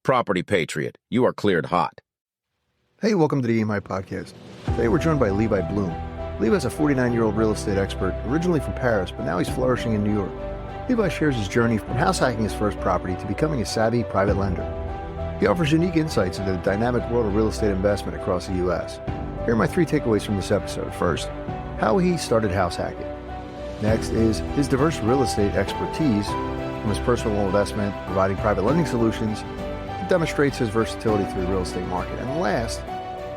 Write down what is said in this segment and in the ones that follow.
Property Patriot, you are cleared hot. Hey, welcome to the AMI podcast. Today we're joined by Levi Blum. Levi is a 49-year-old real estate expert, originally from Paris, but now he's flourishing in New York. Levi shares his journey from house hacking his first property to becoming a savvy private lender. He offers unique insights into the dynamic world of real estate investment across the U.S. Here are my 3 takeaways from this episode. First, how he started house hacking. Next is his diverse real estate expertise, from his personal investment, providing private lending solutions, demonstrates his versatility through the real estate market. And last,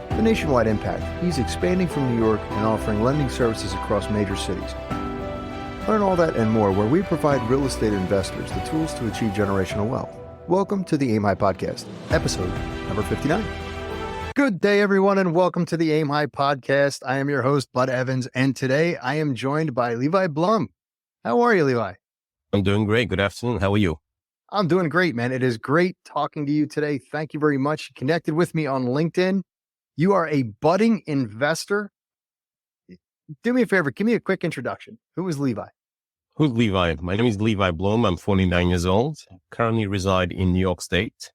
the nationwide impact. He's expanding from New York and offering lending services across major cities. Learn all that and more where we provide real estate investors the tools to achieve generational wealth. Welcome to the AMI Podcast, episode number 59. Good day, everyone, and welcome to the AMI Podcast. I am your host, Bud Evans, and today I am joined by Levi Blum. How are you, Levi? I'm doing great. Good afternoon. How are you? I'm doing great, man. It is great talking to you today. Thank you very much. You connected with me on LinkedIn. You are a budding investor. Do me a favor. Give me a quick introduction. Who is Levi? Who's Levi? My name is Levi Blum. I'm 49 years old. Currently reside in New York State.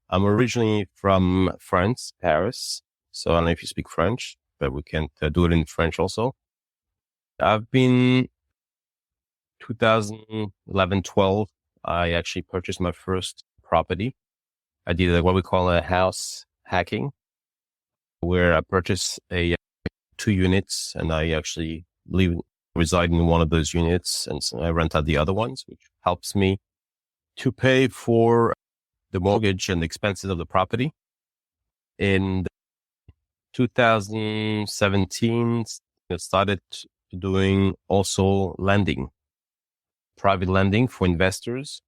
I'm originally from France, Paris. So I don't know if you speak French, but we can do it in French also. I've been 2011-12. I actually purchased my first property. I did what we call a house hacking, where I purchased 2 units and I actually reside in one of those units, and so I rent out the other ones, which helps me to pay for the mortgage and the expenses of the property. In 2017, I started doing also lending. Private lending for investors.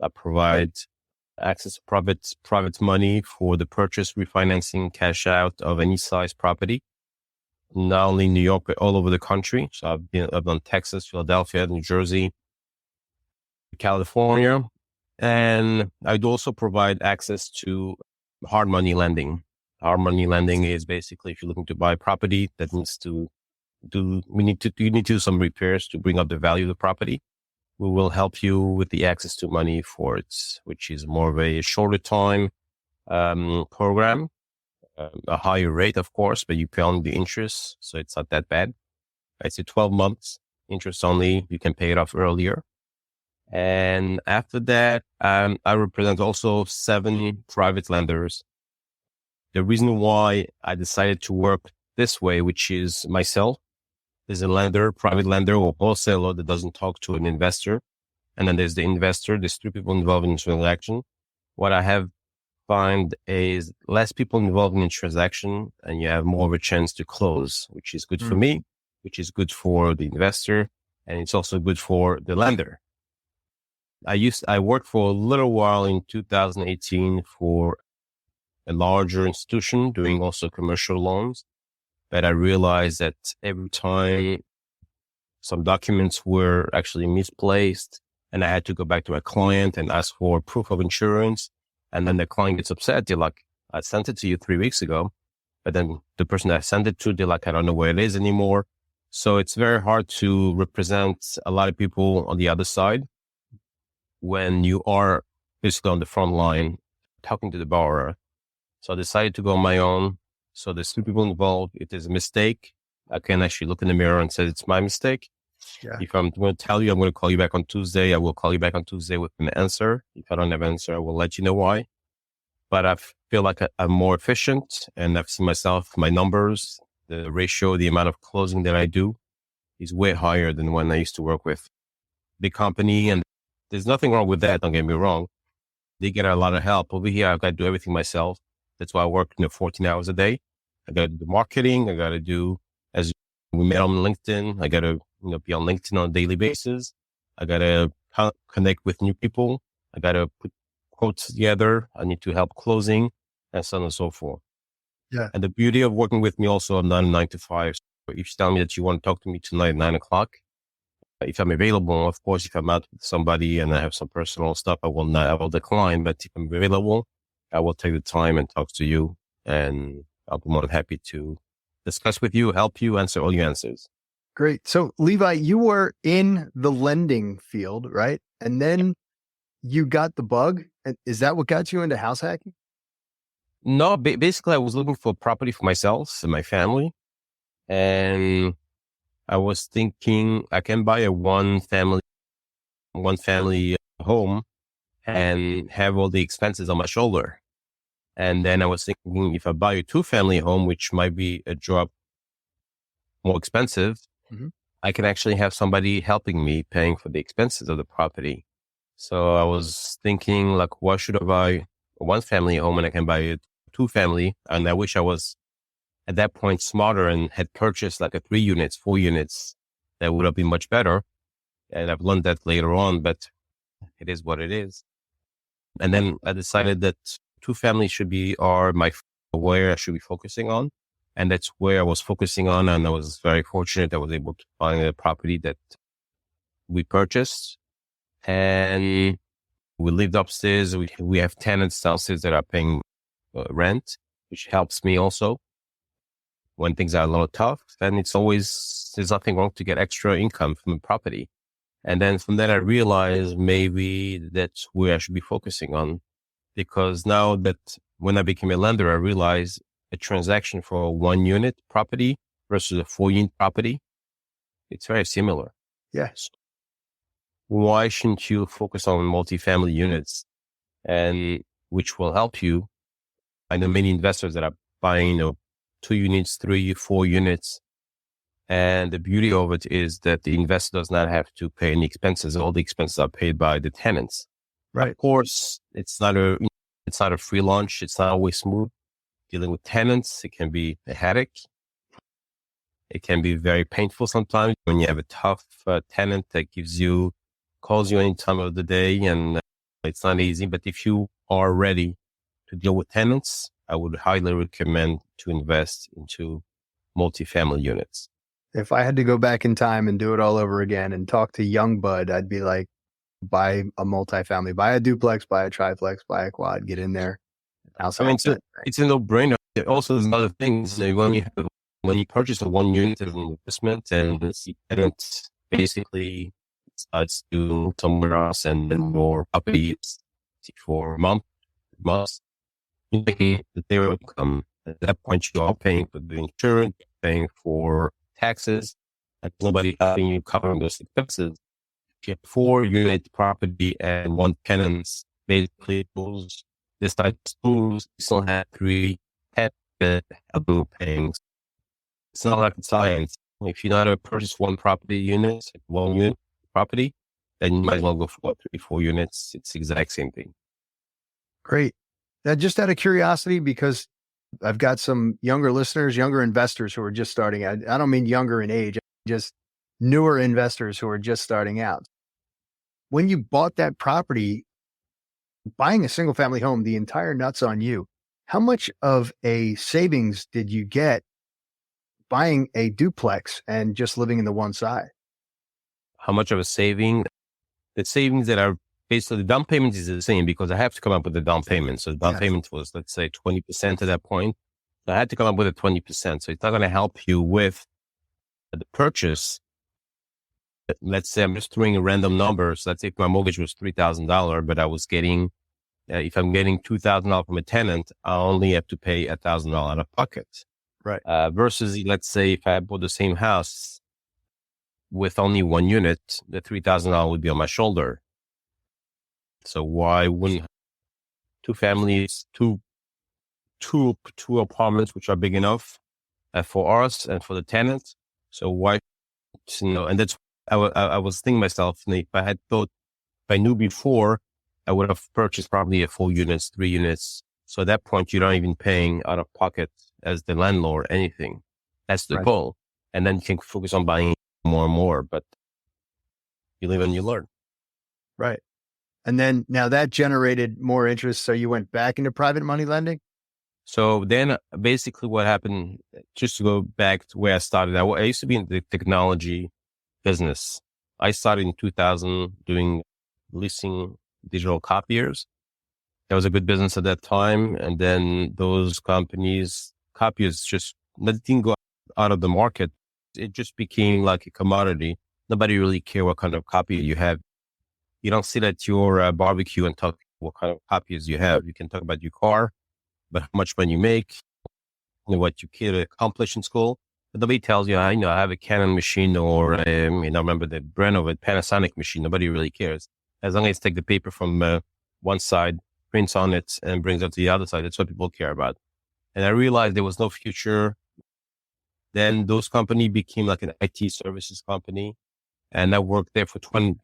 I provide access to private money for the purchase, refinancing, cash out of any size property, not only in New York, but all over the country. So I've done Texas, Philadelphia, New Jersey, California. And I do also provide access to hard money lending. Hard money lending is basically if you're looking to buy property that needs to you need to do some repairs to bring up the value of the property. We will help you with the access to money for it, which is more of a shorter time program, a higher rate, of course, but you pay on the interest, so it's not that bad. I say 12 months interest only. You can pay it off earlier. And after that, I represent also 7 private lenders. The reason why I decided to work this way, which is myself, there's a lender, private lender or wholesaler that doesn't talk to an investor. And then there's the investor. There's 3 people involved in the transaction. What I have find is less people involved in the transaction and you have more of a chance to close, which is good for me, which is good for the investor. And it's also good for the lender. I worked for a little while in 2018 for a larger institution doing also commercial loans. But I realized that every time some documents were actually misplaced and I had to go back to a client and ask for proof of insurance. And then the client gets upset. They're like, I sent it to you 3 weeks ago. But then the person I sent it to, they're like, I don't know where it is anymore. So it's very hard to represent a lot of people on the other side when you are basically on the front line talking to the borrower. So I decided to go on my own. So there's 2 people involved. If there's a mistake, I can actually look in the mirror and say, it's my mistake. Yeah. If I'm going to tell you, I'm going to call you back on Tuesday. I will call you back on Tuesday with an answer. If I don't have an answer, I will let you know why. But I feel like I'm more efficient and I've seen myself, my numbers, the ratio, the amount of closing that I do is way higher than when I used to work with big company. And there's nothing wrong with that. Don't get me wrong. They get a lot of help. Over here, I've got to do everything myself. That's why I work 14 hours a day. I got to do marketing. I got to do, as we met on LinkedIn, I got to be on LinkedIn on a daily basis. I got to connect with new people. I got to put quotes together. I need to help closing and so on and so forth. Yeah. And the beauty of working with me also, I'm not 9 to 5. So if you tell me that you want to talk to me tonight at 9 o'clock, if I'm available, of course, if I'm out with somebody and I have some personal stuff, I will decline. But if I'm available, I will take the time and talk to you, and I'll be more than happy to discuss with you, help you, answer all your answers. Great. So Levi, you were in the lending field, right? And then you got the bug And is that what got you into house hacking? No, basically I was looking for property for myself and my family. And I was thinking I can buy a one family home and have all the expenses on my shoulder. And then I was thinking if I buy a 2-family home, which might be a drop more expensive, Mhm. I can actually have somebody helping me paying for the expenses of the property. So I was thinking like, why should I buy a 1-family home when I can buy a 2-family? And I wish I was at that point smarter and had purchased like a 3 units, 4 units. That would have been much better. And I've learned that later on, but it is what it is. And then I decided that 2-family where I should be focusing on. And that's where I was focusing on. And I was very fortunate. I was able to find a property that we purchased, and we lived upstairs. We have tenants downstairs that are paying rent, which helps me also when things are a little tough. And there's nothing wrong to get extra income from a property. And then from that, I realized maybe that's where I should be focusing on, because now that when I became a lender, I realized a transaction for a 1-unit property versus a 4-unit property, it's very similar. Yes. Why shouldn't you focus on multifamily units, and which will help you? I know many investors that are buying 2 units, 3, 4 units. And the beauty of it is that the investor does not have to pay any expenses. All the expenses are paid by the tenants. Right. Of course, it's not a free lunch. It's not always smooth. Dealing with tenants, it can be a headache. It can be very painful sometimes when you have a tough tenant that calls you any time of the day, and it's not easy. But if you are ready to deal with tenants, I would highly recommend to invest into multifamily units. If I had to go back in time and do it all over again and talk to young Bud, I'd be like, buy a multifamily, buy a duplex, buy a triplex, buy a quad, get in there. It's a no-brainer. Also, there's other things. When you purchase a 1-unit of an investment and the tenant basically decides to move somewhere else, and then more property for months, you make the zero income. At that point, you are paying for the insurance, paying for taxes, and nobody helping you covering those expenses. If you have 4-unit property and 1 tenant, basically those decide schools, you still have 3 tenants that help you paying. It's not like science. If you know how to purchase 1 unit property, then you might as well go for 3, 4 units. It's the exact same thing. Great. Now, just out of curiosity, because I've got some younger listeners, younger investors who are just starting out. I don't mean younger in age, just newer investors who are just starting out. When you bought that property, buying a single family home, the entire nut's on you. How much of a savings did you get buying a duplex and just living in the one side? How much of a saving? The savings that are basically, the down payment is the same because I have to come up with the down payment. So the down payment was, let's say, 20% at that point. So I had to come up with a 20%. So it's not going to help you with the purchase. Let's say I'm just throwing a random number. So let's say if my mortgage was $3,000, but I was getting, if I'm getting $2,000 from a tenant, I only have to pay $1,000 out of pocket. Right. Versus, let's say if I bought the same house with only 1 unit, the $3,000 would be on my shoulder. So why wouldn't 2 families, two apartments, which are big enough for us and for the tenants? So why, and that's, I was thinking myself, if I knew before, I would have purchased probably a 4 units, 3 units. So at that point, you're not even paying out of pocket as the landlord anything. That's the goal. And then you can focus on buying more and more, but you live and you learn. Right. And then now that generated more interest. So you went back into private money lending? So then basically what happened, just to go back to where I started, I used to be in the technology business. I started in 2000 doing leasing digital copiers. That was a good business at that time. And then those copiers just didn't go out of the market. It just became like a commodity. Nobody really cared what kind of copy you have. You don't sit at your barbecue and talk what kind of copiers you have. You can talk about your car, but how much money you make, what you can accomplish in school. But nobody tells you, I have a Canon machine or, I remember the brand of a Panasonic machine. Nobody really cares. As long as take the paper from one side, prints on it, and brings it to the other side. That's what people care about. And I realized there was no future. Then those company became like an IT services company. And I worked there for 20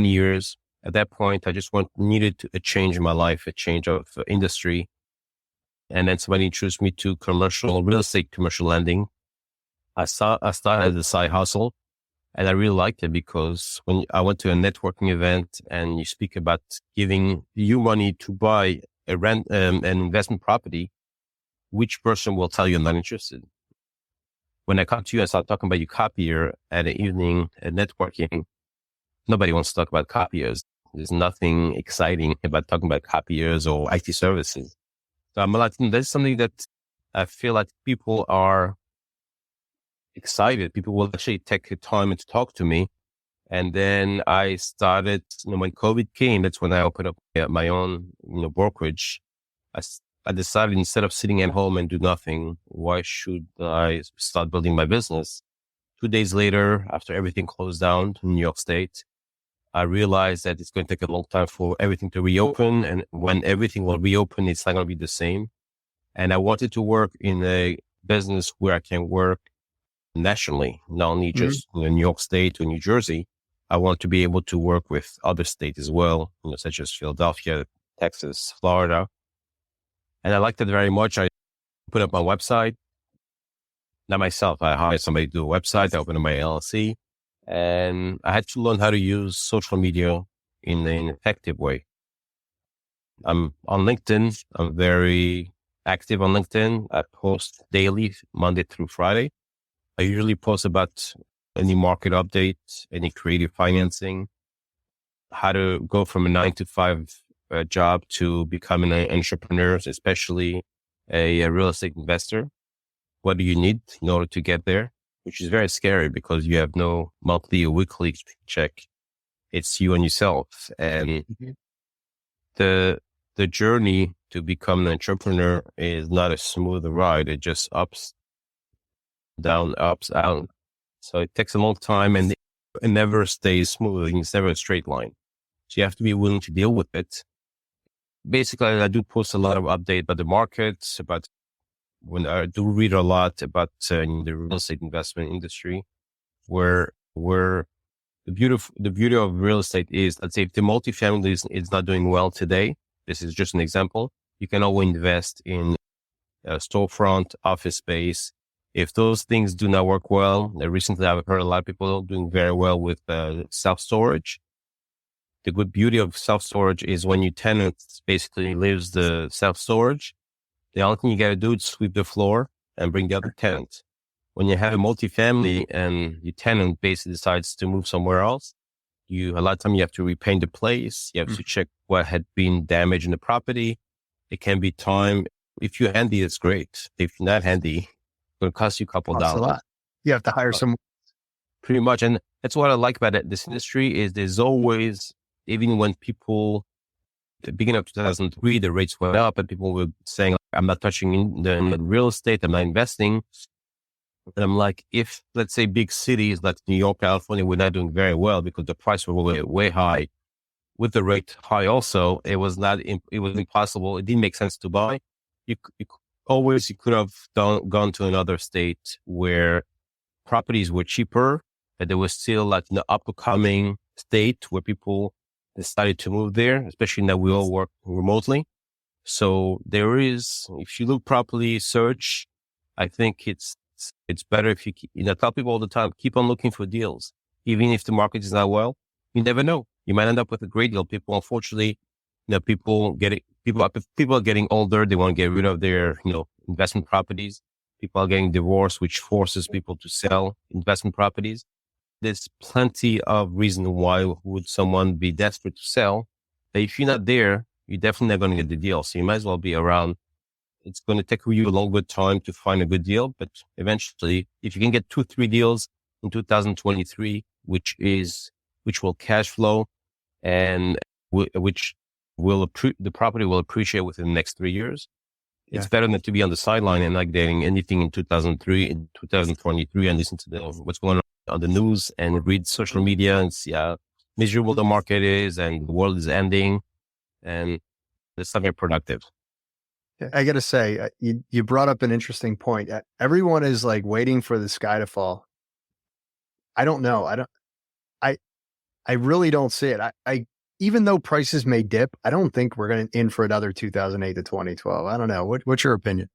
years. At that point, I just needed a change in my life, a change of industry. And then somebody introduced me to real estate, commercial lending. I started as a side hustle, and I really liked it because when I went to a networking event and you speak about giving you money to buy an investment property, which person will tell you I'm not interested? When I come to you and start talking about your copier at an evening at networking, nobody wants to talk about copiers. There's nothing exciting about talking about copiers or IT services. So I'm like, that's something that I feel like people are excited. People will actually take the time to talk to me. And then I started, when COVID came, that's when I opened up my own, brokerage. I decided instead of sitting at home and do nothing, why should I start building my business? 2 days later, after everything closed down in New York State, I realized that it's going to take a long time for everything to reopen. And when everything will reopen, it's not going to be the same. And I wanted to work in a business where I can work nationally, not only just in New York State or New Jersey. I want to be able to work with other states as well, such as Philadelphia, Texas, Florida. And I liked it very much. I put up my website. Not myself. I hired somebody to do a website. I opened up my LLC. And I had to learn how to use social media in an effective way. I'm on LinkedIn. I'm very active on LinkedIn. I post daily, Monday through Friday. I usually post about any market updates, any creative financing, how to go from a 9-to-5 job to becoming an entrepreneur, especially a real estate investor. What do you need in order to get there? Which is very scary because you have no monthly or weekly check. It's you and yourself. And the journey to become an entrepreneur is not a smooth ride. It just ups, down, ups, down. So it takes a long time and it never stays smooth. It's never a straight line. So you have to be willing to deal with it. Basically, I do post a lot of updates about the markets, about when I do read a lot about the real estate investment industry, where the beauty of real estate is, let's say if the multifamily is not doing well today, this is just an example, you can always invest in a storefront, office space. If those things do not work well, recently I've heard a lot of people doing very well with self-storage. The good beauty of self-storage is when your tenant basically leaves the self-storage, the only thing you got to do is sweep the floor and bring the other tenant. When you have a multifamily and your tenant basically decides to move somewhere else, a lot of time you have to repaint the place. You have to check what had been damaged in the property. It can be time. If you're handy, it's great. If you're not handy, it's going to cost you a couple dollars. A lot. You have to hire someone. Pretty much. And that's what I like about this industry is there's always, even when people, the beginning of 2003, the rates went up and people were saying, I'm not touching in the real estate, I'm not investing. And I'm like, if let's say big cities like New York, California, were not doing very well because the price was way high, with the rate high also, it was impossible. It didn't make sense to buy. You could have gone to another state where properties were cheaper, but there was still like the up-and-coming state where people decided to move there, especially now we all work remotely. So there is, if you look properly, search, I think it's better if you tell people all the time, keep on looking for deals. Even if the market is not well, you never know. You might end up with a great deal. People, unfortunately, people are getting older. They want to get rid of their, investment properties. People are getting divorced, which forces people to sell investment properties. There's plenty of reason why would someone be desperate to sell. But if you're not there, you're definitely not going to get the deal. So you might as well be around. It's going to take you a long good time to find a good deal, but eventually, if you can get 2-3 deals in 2023, which will cash flow and which the property will appreciate within the next 3 years. It's Yeah. better than to be on the sideline and not getting anything in 2003 and 2023 and listen to what's going on the news and read social media and see how miserable the market is and the world is ending, and it's not very productive. I got to say, you brought up an interesting point. Everyone is like waiting for the sky to fall. I don't know. I really don't see it. I even though prices may dip, I don't think we're going to in for another 2008 to 2012. I don't know. What's your opinion?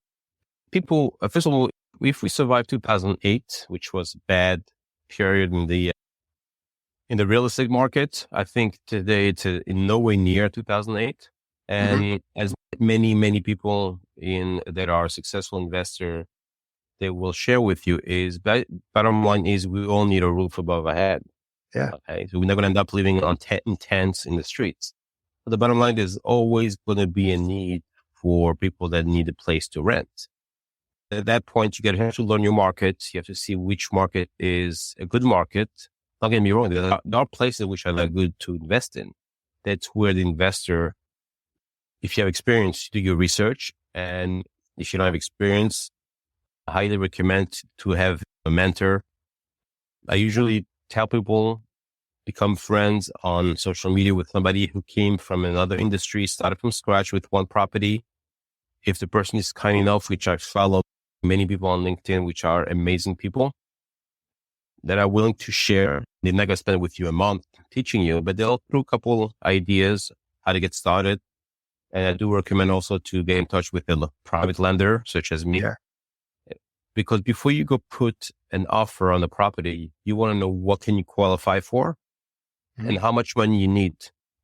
People, first of all, if we survived 2008, which was a bad period in the real estate market, I think today it's in no way near 2008. And as many people that are successful investor, they will share with you is bottom line is we all need a roof above our head. Yeah. Okay. So we're not going to end up living on in tents in the streets. But the bottom line is always going to be a need for people that need a place to rent. At that point, you have to learn your market. You have to see which market is a good market. Don't get me wrong. There are places which are like good to invest in. That's where the investor, if you have experience, do your research. And if you don't have experience, I highly recommend to have a mentor. I usually tell people become friends on social media with somebody who came from another industry, started from scratch with one property. If the person is kind enough, which I follow many people on LinkedIn, which are amazing people that are willing to share. They're not going to spend with you a month teaching you, but they'll throw a couple ideas how to get started. And I do recommend also to get in touch with a private lender such as me. Yeah. Because before you go put an offer on the property, you want to know what can you qualify for and how much money you need.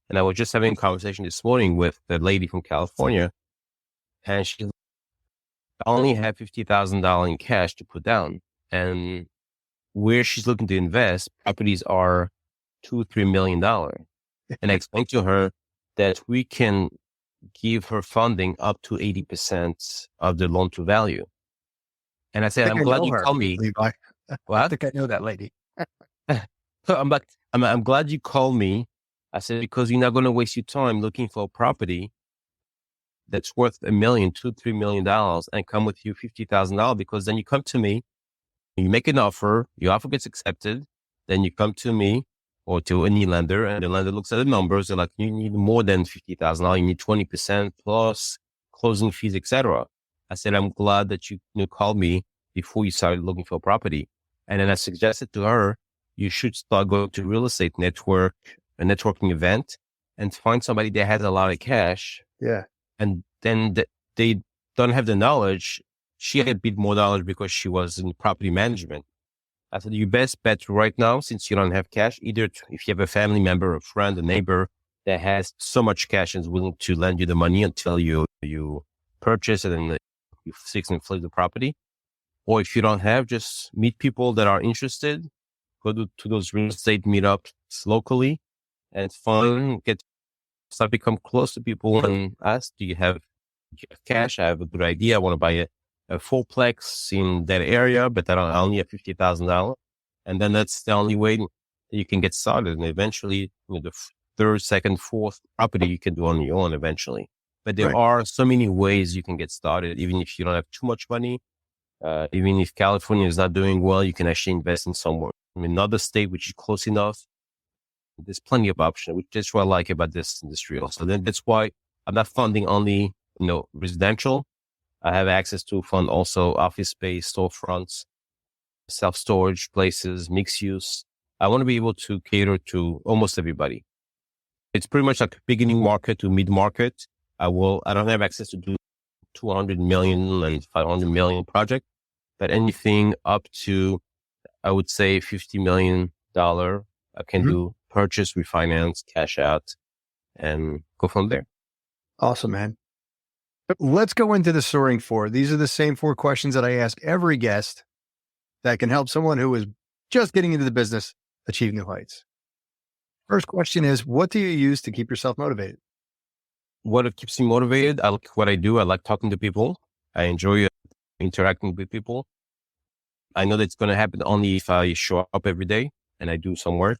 And I was just having a conversation this morning with a lady from California, and she only had $50,000 in cash to put down. And where she's looking to invest, properties are $2-3 million. And I explained to her that we can give her funding up to 80% of the loan to value. And I said, I'm glad you called me. Levi. What? I think I know that lady. I'm glad you called me. I said, because you're not going to waste your time looking for a property that's worth $1 million, $2-3 million and come with you $50,000, because then you come to me, you make an offer, your offer gets accepted, then you come to me or to any lender, and the lender looks at the numbers. They're like, you need more than $50,000. You need 20% plus closing fees, etc. I said, I'm glad that you called me before you started looking for a property. And then I suggested to her, you should start going to real estate a networking event, and find somebody that has a lot of cash. Yeah. And then they don't have the knowledge. She had a bit more knowledge because she was in property management. I said, your best bet right now, since you don't have cash, either if you have a family member, a friend, a neighbor that has so much cash and is willing to lend you the money until you purchase it and you fix and flip the property. Or if you don't have, just meet people that are interested, go to those real estate meetups locally and become close to people and ask, do you have cash? I have a good idea. I want to buy a fourplex in that area, but I only have $50,000. And then that's the only way that you can get started. And eventually, the third, second, fourth property you can do on your own eventually. But there are so many ways you can get started, even if you don't have too much money. Even if California is not doing well, you can actually invest in somewhere in another state which is close enough. There's plenty of options, which is what I like about this industry also. Then that's why I'm not funding only, residential. I have access to fund also office space, storefronts, self-storage places, mixed use. I want to be able to cater to almost everybody. It's pretty much like beginning market to mid market. I don't have access to do 200 million and 500 million project, but anything up to, I would say $50 million, I can do purchase, refinance, cash out, and go from there. Awesome, man. Let's go into the soaring four. These are the same 4 questions that I ask every guest that can help someone who is just getting into the business achieve new heights. First question is, what do you use to keep yourself motivated? What keeps me motivated? I like what I do. I like talking to people. I enjoy interacting with people. I know that's going to happen only if I show up every day and I do some work.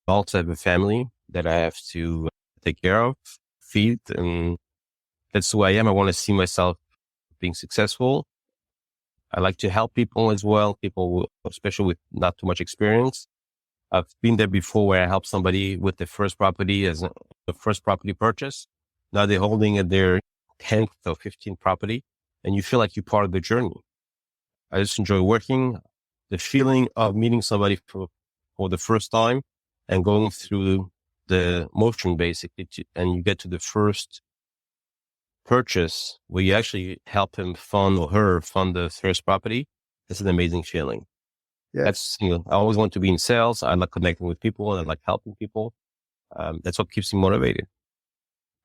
I also have a family that I have to take care of. feet. And that's who I am. I want to see myself being successful. I like to help people as well, especially with not too much experience. I've been there before where I helped somebody with the first property the first property purchase. Now they're holding at their 10th or 15th property, and you feel like you're part of the journey. I just enjoy working. The feeling of meeting somebody for the first time and going through the motion basically, and you get to the first purchase where you actually help him fund or her fund the first property. That's an amazing feeling. Yeah. That's, I always want to be in sales. I like connecting with people and I like helping people. That's what keeps me motivated.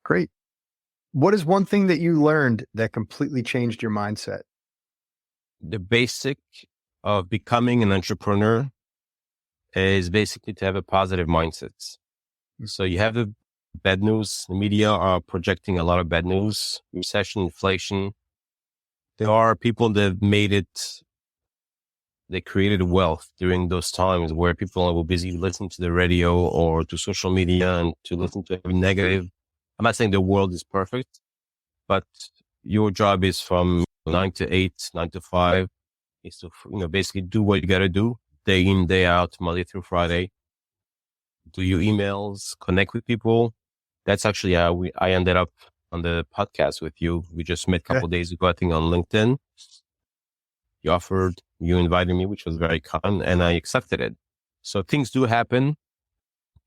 Great. What is one thing that you learned that completely changed your mindset? The basic of becoming an entrepreneur is basically to have a positive mindset. So you have the bad news. The media are projecting a lot of bad news, recession, inflation. There are people that made it. They created wealth during those times where people were busy listening to the radio or to social media and to listen to every negative. I'm not saying the world is perfect, but your job is from 9 to 8, 9 to 5 is to, basically do what you got to do day in, day out, Monday through Friday. Do your emails, connect with people. That's actually how I ended up on the podcast with you. We just met a couple of days ago, I think on LinkedIn. You invited me, which was very kind, and I accepted it. So things do happen.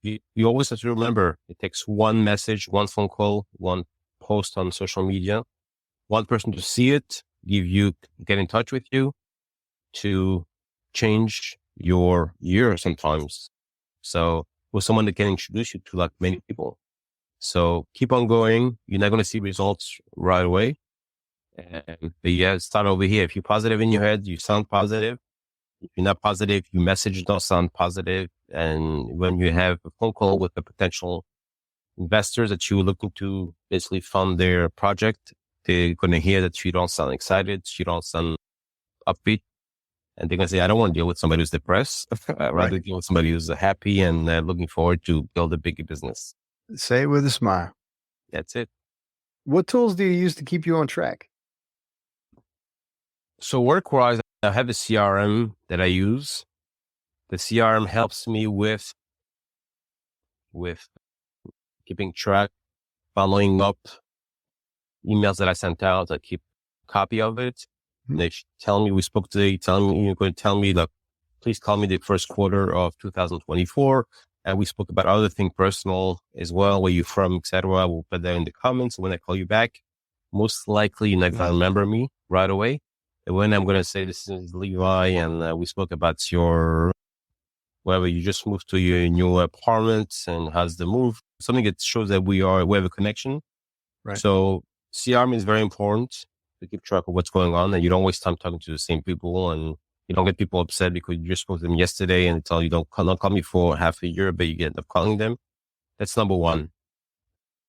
You always have to remember, it takes one message, one phone call, one post on social media, one person to see it, get in touch with you to change your year sometimes. So with someone that can introduce you to like many people. So keep on going. You're not going to see results right away. But yeah, start over here. If you're positive in your head, you sound positive. If you're not positive, your message don't sound positive. And when you have a phone call with the potential investors that you're looking to basically fund their project, they're going to hear that you don't sound excited, you don't sound upbeat. And they're going to say, I don't want to deal with somebody who's depressed. I'd rather deal with somebody who's happy and looking forward to build a bigger business. Say it with a smile. That's it. What tools do you use to keep you on track? So work-wise, I have a CRM that I use. The CRM helps me with keeping track, following up emails that I sent out. I keep a copy of it. They tell me we spoke today, you're going to tell me like, please call me the first quarter of 2024. And we spoke about other things personal as well, where you're from, etc. We'll put that in the comments. When I call you back, most likely you're not going to remember me right away. And when I'm going to say, this is Levi, and we spoke about wherever you just moved to your new apartment and how's the move, something that shows that we have a connection. Right. So CRM is very important to keep track of what's going on, and you don't waste time talking to the same people, and you don't get people upset because you just spoke to them yesterday and they tell you don't call me for half a year, but you end up calling them. That's number one.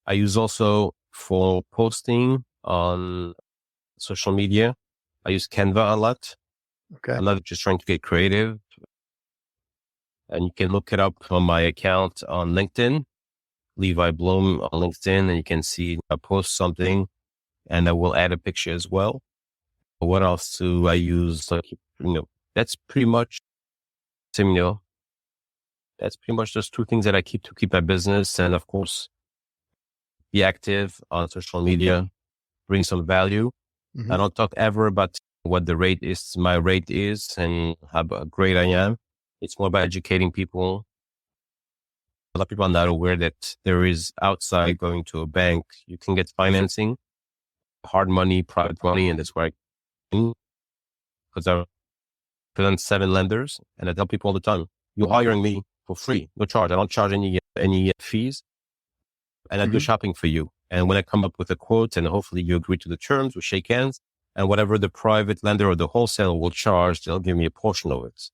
I use also for posting on social media. I use Canva a lot. Okay. I'm not just trying to get creative. And you can look it up on my account on LinkedIn, Levi Blum on LinkedIn, and you can see I post something and I will add a picture as well. What else do I use? Like, that's pretty much, that's pretty much those two things that I keep to keep my business. And of course, be active on social media, bring some value. I don't talk ever about what my rate is and how great I am. It's more about educating people. A lot of people are not aware that there is outside going to a bank. You can get financing, hard money, private money, and that's where because I present 7 lenders and I tell people all the time, you're hiring me for free, no charge. I don't charge any fees, and I do shopping for you. And when I come up with a quote and hopefully you agree to the terms, we shake hands, and whatever the private lender or the wholesaler will charge, they'll give me a portion of it.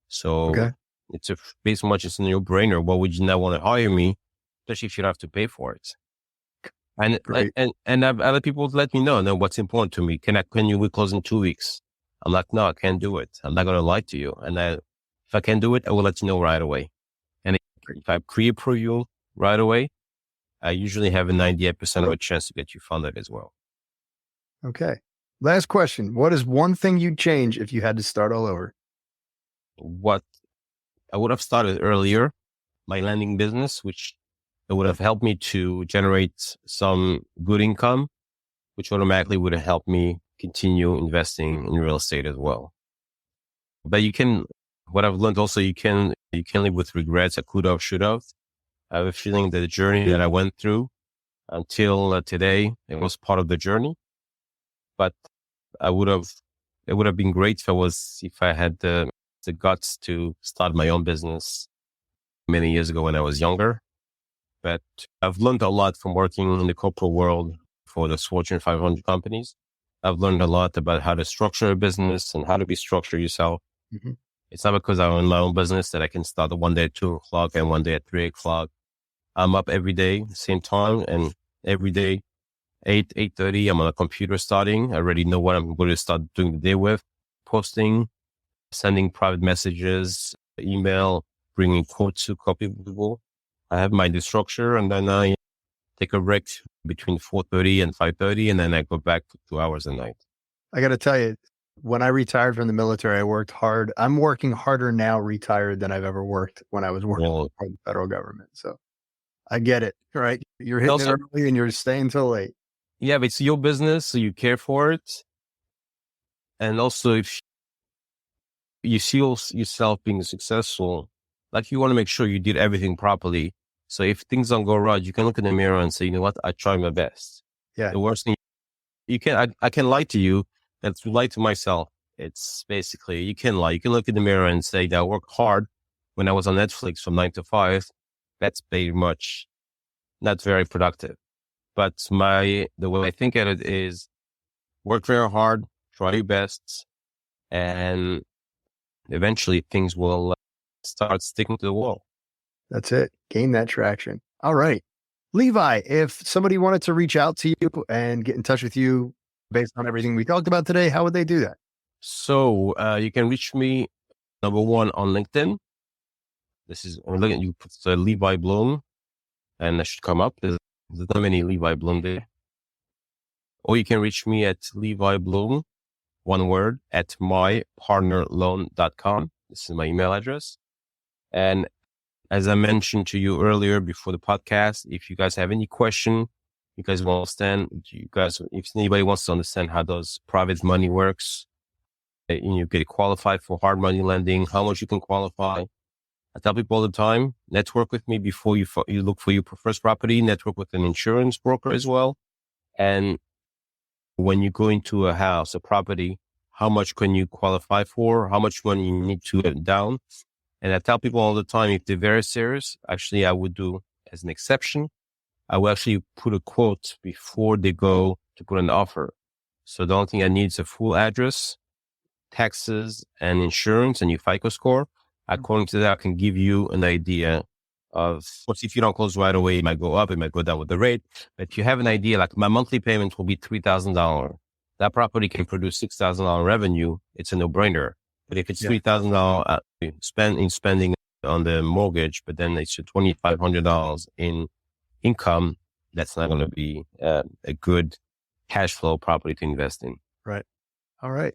So it's based much it's a no-brainer. Why would you not want to hire me, especially if you don't have to pay for it? And I've other people let me know what's important to me. Can we close in 2 weeks? I'm like, no, I can't do it. I'm not going to lie to you. And if I can do it, I will let you know right away. And if I pre-approve you right away, I usually have a 98% of a chance to get you funded as well. Okay. Last question. What is one thing you'd change if you had to start all over? What I would have started earlier, my lending business, which it would have helped me to generate some good income, which automatically would have helped me continue investing in real estate as well. But what I've learned also, you can live with regrets. I could have, should have. I have a feeling that the journey that I went through until today, it was part of the journey. But it would have been great if I had the guts to start my own business many years ago when I was younger. But I've learned a lot from working in the corporate world for the Fortune 500 companies. I've learned a lot about how to structure a business and how to be structured yourself. Mm-hmm. It's not because I own my own business that I can start one day at 2:00 and one day at 3:00. I'm up every day, same time, and every day, 8:30, I'm on a computer starting. I already know what I'm going to start doing the day with, posting, sending private messages, email, bringing quotes to copy people. I have my structure, and then I take a break between 4:30 and 5:30, and then I go back for 2 hours a night. I got to tell you, when I retired from the military, I worked hard. I'm working harder now retired than I've ever worked when I was working for the federal government. So I get it, right? You're hitting it early and you're staying till late. Yeah, but it's your business, so you care for it. And also, if you see yourself being successful, like you want to make sure you did everything properly. So if things don't go right, you can look in the mirror and say, you know what, I tried my best. Yeah. The worst thing I can lie to you. That's lie to myself. It's basically, you can lie. You can look in the mirror and say that I worked hard when I was on Netflix from 9 to 5. That's very much not very productive. But the way I think at it is work very hard, try your best, and eventually things will start sticking to the wall. That's it. Gain that traction. All right. Levi, if somebody wanted to reach out to you and get in touch with you based on everything we talked about today, how would they do that? So you can reach me, number one, on LinkedIn. I'm looking at you put Levi Blum, and that should come up. There's not many Levi Blum there. Or you can reach me at Levi Blum, one word, at mypartnerloan.com. This is my email address. And as I mentioned to you earlier before the podcast, if you guys have any question, if anybody wants to understand how those private money works, you get qualified for hard money lending, how much you can qualify. I tell people all the time, network with me before you look for your first property, network with an insurance broker as well. And when you go into a house, a property, how much can you qualify for? How much money you need to get down? And I tell people all the time, if they're very serious, actually, I would do as an exception. I will actually put a quote before they go to put an offer. So the only thing I need is a full address, taxes, and insurance, and your FICO score. According to that, I can give you an idea of, if you don't close right away, it might go up, it might go down with the rate. But if you have an idea, like my monthly payment will be $3,000. That property can produce $6,000 revenue. It's a no-brainer. But if it's $3,000 spending on the mortgage, but then it's $2,500 in income, that's not going to be a good cash flow property to invest in. Right. All right.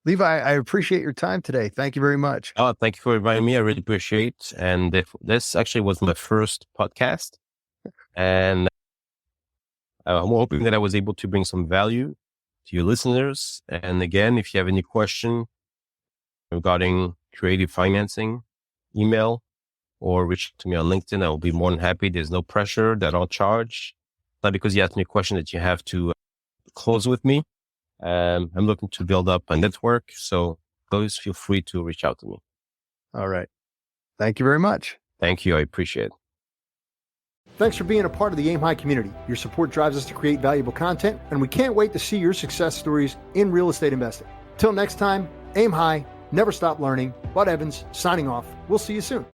Levi, I appreciate your time today. Thank you very much. Oh, thank you for inviting me. I really appreciate it. And this actually was my first podcast. And I'm hoping that I was able to bring some value to your listeners. And again, if you have any question regarding creative financing, email or reach to me on LinkedIn. I will be more than happy. There's no pressure that I'll charge. Not because you asked me a question that you have to close with me. I'm looking to build up a network. So please feel free to reach out to me. All right. Thank you very much. Thank you. I appreciate it. Thanks for being a part of the Aim High community. Your support drives us to create valuable content, and we can't wait to see your success stories in real estate investing. Till next time, aim high, never stop learning. Bud Evans, signing off. We'll see you soon.